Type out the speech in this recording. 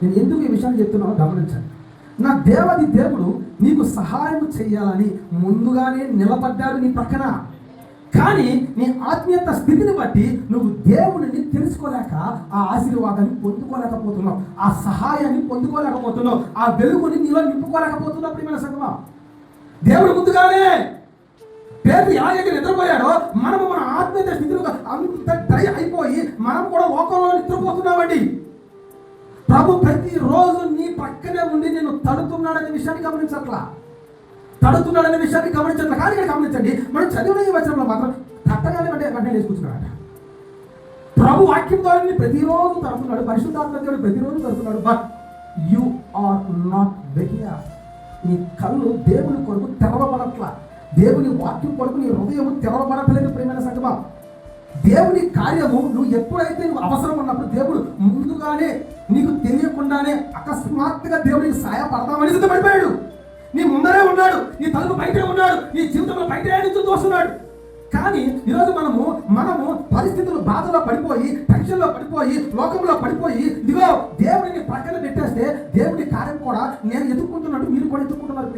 నేను ఎందుకు ఈ విషయాన్ని చెప్తున్నానో గమనించండి. నా దేవాది దేవుడు నీకు సహాయం చేయాలని ముందుగానే నిలబడ్డాడు నీ పక్కన. కానీ నీ ఆత్మీయత స్థితిని బట్టి నువ్వు దేవుడిని తెలుసుకోలేక ఆ ఆశీర్వాదాన్ని పొందుకోలేకపోతున్నావు, ఆ సహాయాన్ని పొందుకోలేకపోతున్నావు, ఆ వెలుగుని నీలో నింపుకోలేకపోతున్నావు. ప్రియమైన సంగమా, దేవుడు ముందుగానే పేరు ఎలాగైతే నిద్రపోయాడో మనము మన ఆత్మీయత స్థితిలో అంత డ్రై అయిపోయి మనం కూడా లోకంలో నిద్రపోతున్నామండి. ప్రభు ప్రతిరోజు నీ పక్కనే ఉండి నేను తడుతున్నాడనే విషయాన్ని గమనించట్లా, కానీ ఇక్కడ గమనించండి, మనం చదివిన ఈ వచనంలో మాత్రం తట్టగానే వెంటనే లేచుకుంటున్నాడట. ప్రభు వాక్యం ద్వారా ప్రతిరోజు తడుతున్నాడు, పరిశుద్ధాత్మ దేవుడు ప్రతిరోజు తడుతున్నాడు. బట్ యు ఆర్ నాట్ వెకియా. నీ కళ్ళు దేవుని కొరకు తెరవబడట్లా, దేవుని వాక్యం కొరకు నీ హృదయం తెరవబడట్లేదు. ప్రియమైన సంగమా, దేవుని కార్యము నువ్వు ఎప్పుడైతే నువ్వు అవసరం ఉన్నప్పుడు దేవుడు ముందుగానే నీకు తెలియకుండానే అకస్మాత్తుగా దేవుడికి సహాయపడతామని సిద్ధపడిపోయాడు. నీ ముందరే ఉన్నాడు, నీ తలుపు బయటే ఉన్నాడు, నీ జీవితంలో బయట నుంచి తోస్తున్నాడు. కానీ ఈరోజు మనము పరిస్థితులు బాధలో పడిపోయి, టెన్షన్లో పడిపోయి, లోకంలో పడిపోయి, ఇదిగో దేవుడిని ప్రక్కన పెట్టేస్తే దేవుడి కార్యం కూడా నేను ఎదుర్కొంటున్నట్టు మీరు కూడా ఎదుర్కొంటున్నారు.